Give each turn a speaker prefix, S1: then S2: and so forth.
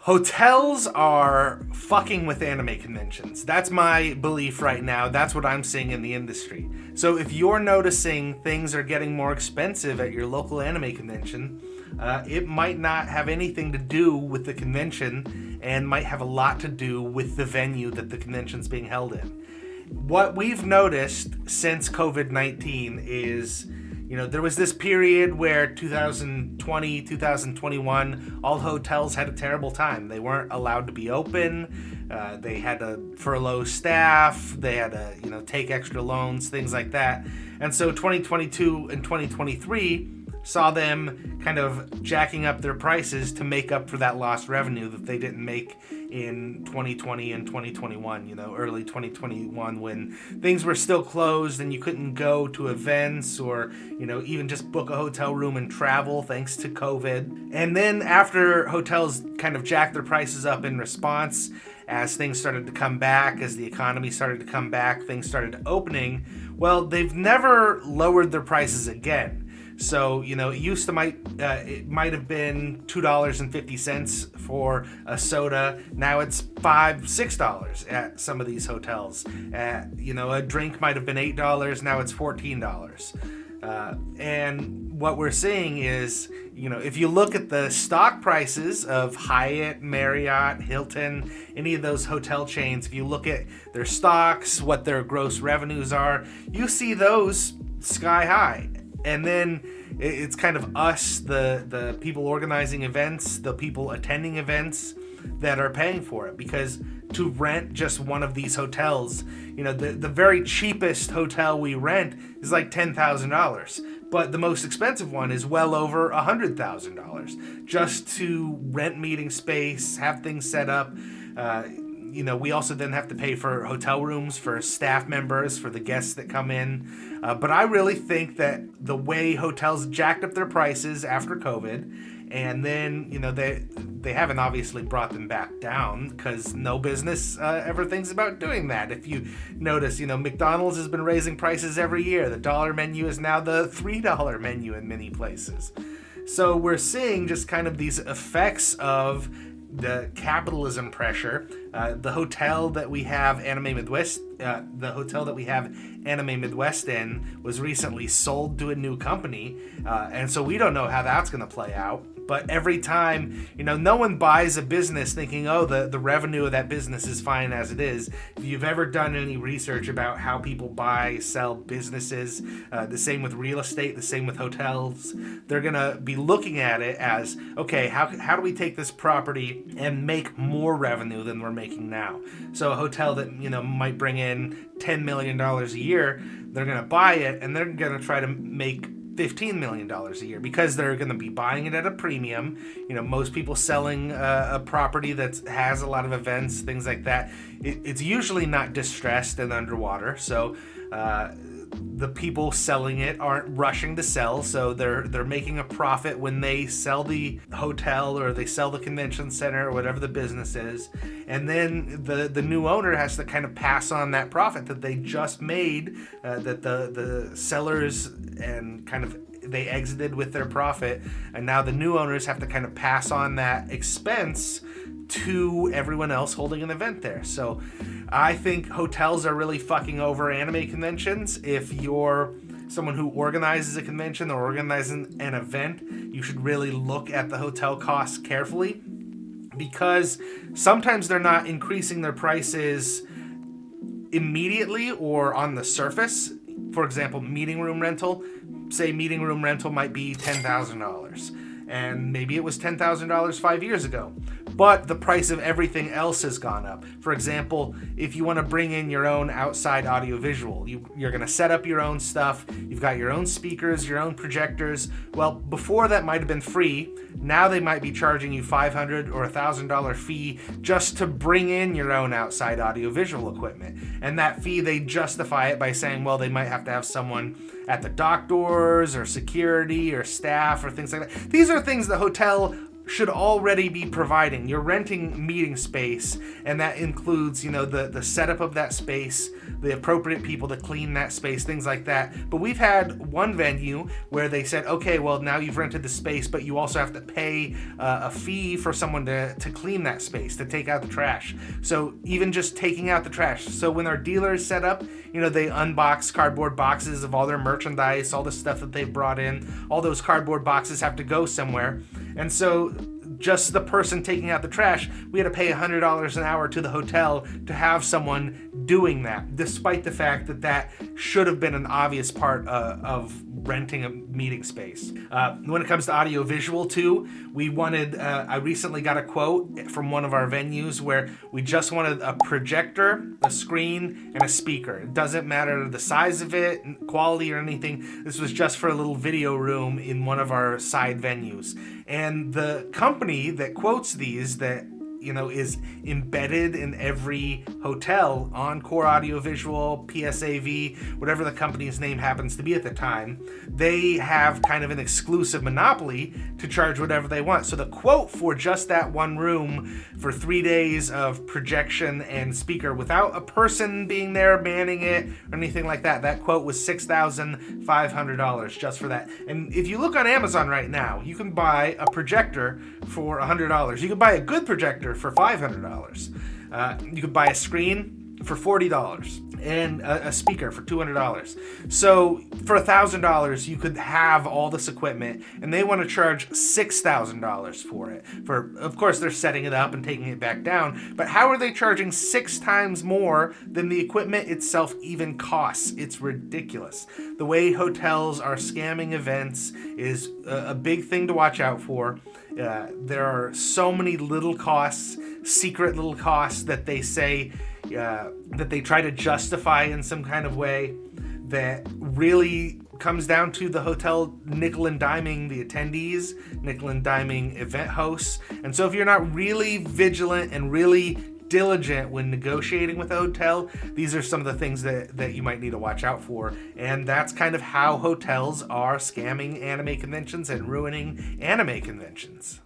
S1: Hotels are fucking with anime conventions. That's my belief right now. That's what I'm seeing in the industry. So if you're noticing things are getting more expensive at your local anime convention, it might not have anything to do with the convention and might have a lot to do with the venue that the convention's being held in. What we've noticed since COVID-19 is, there was this period where 2020, 2021, all hotels had a terrible time. They weren't allowed to be open. They had to furlough staff. They had to, take extra loans, things like that. And so 2022 and 2023 saw them kind of jacking up their prices to make up for that lost revenue that they didn't make in 2020 and 2021, early 2021, when things were still closed and you couldn't go to events or, even just book a hotel room and travel thanks to COVID. And then after hotels kind of jacked their prices up in response, as things started to come back, as the economy started to come back, things started opening, well, they've never lowered their prices again. So, it might have been $2.50 for a soda. Now it's $5-6 at some of these hotels. A drink might have been $8. Now it's $14. And what we're seeing is, if you look at the stock prices of Hyatt, Marriott, Hilton, any of those hotel chains, if you look at their stocks, what their gross revenues are, you see those sky high. And then it's kind of us, the people organizing events, the people attending events, that are paying for it. Because to rent just one of these hotels, the very cheapest hotel we rent is like $10,000. But the most expensive one is well over $100,000 just to rent meeting space, have things set up. We also then have to pay for hotel rooms for staff members, for the guests that come in. But I really think that the way hotels jacked up their prices after COVID, and then, they haven't obviously brought them back down because no business ever thinks about doing that. If you notice, McDonald's has been raising prices every year. The dollar menu is now the $3 menu in many places. So we're seeing just kind of these effects of the capitalism pressure. The hotel that we have Anime Midwest in was recently sold to a new company, and so we don't know how that's going to play out. But every time, no one buys a business thinking, oh, the revenue of that business is fine as it is. If you've ever done any research about how people buy, sell businesses, the same with real estate, the same with hotels, they're going to be looking at it as, okay, how do we take this property and make more revenue than we're making now? So a hotel that, might bring in $10 million a year, they're going to buy it and they're going to try to make $15 million a year because they're going to be buying it at a premium. Most people selling a property that has a lot of events, things like that, it's usually not distressed and underwater. So the people selling it aren't rushing to sell, so they're making a profit when they sell the hotel or they sell the convention center or whatever the business is. And then the new owner has to kind of pass on that profit that they just made, that the sellers and kind of they exited with their profit, and now the new owners have to kind of pass on that expense to everyone else holding an event there. So I think hotels are really fucking over anime conventions. If you're someone who organizes a convention or organizing an event, you should really look at the hotel costs carefully, because sometimes they're not increasing their prices immediately or on the surface. For example, meeting room rental. Say meeting room rental might be $10,000, and maybe it was $10,000 5 years ago, but the price of everything else has gone up. For example, if you want to bring in your own outside audiovisual, you're going to set up your own stuff. You've got your own speakers, your own projectors. Well, before that might have been free. Now they might be charging you $500 or $1,000 fee just to bring in your own outside audiovisual equipment. And that fee, they justify it by saying, well, they might have to have someone at the dock doors or security or staff or things like that. These are things the hotel should already be providing. You're renting meeting space, and that includes, the setup of that space, the appropriate people to clean that space, things like that. But we've had one venue where they said, okay, well, now you've rented the space, but you also have to pay a fee for someone to clean that space, to take out the trash. So even just taking out the trash. So when our dealers set up, they unbox cardboard boxes of all their merchandise, all the stuff that they've brought in. All those cardboard boxes have to go somewhere. And so just the person taking out the trash, we had to pay $100 an hour to the hotel to have someone doing that, despite the fact that should have been an obvious part of renting a meeting space. When it comes to audio visual too, I recently got a quote from one of our venues where we just wanted a projector, a screen, and a speaker. It doesn't matter the size of it, quality, or anything. This was just for a little video room in one of our side venues. And the company that quotes these, that is embedded in every hotel, Encore Audiovisual, PSAV, whatever the company's name happens to be at the time, they have kind of an exclusive monopoly to charge whatever they want. So the quote for just that one room for 3 days of projection and speaker without a person being there manning it or anything like that, that quote was $6,500 just for that. And if you look on Amazon right now, you can buy a projector for $100. You can buy a good projector for $500. You could buy a screen for $40 and a speaker for $200. So for $1,000, you could have all this equipment, and they want to charge $6,000 for it. Of course, they're setting it up and taking it back down, but how are they charging 6 times more than the equipment itself even costs? It's ridiculous. The way hotels are scamming events is a big thing to watch out for. There are so many little costs, secret little costs that they say, that they try to justify in some kind of way, that really comes down to the hotel nickel and diming the attendees, nickel and diming event hosts. And so if you're not really vigilant and really diligent when negotiating with a hotel, these are some of the things that you might need to watch out for. And that's kind of how hotels are scamming anime conventions and ruining anime conventions.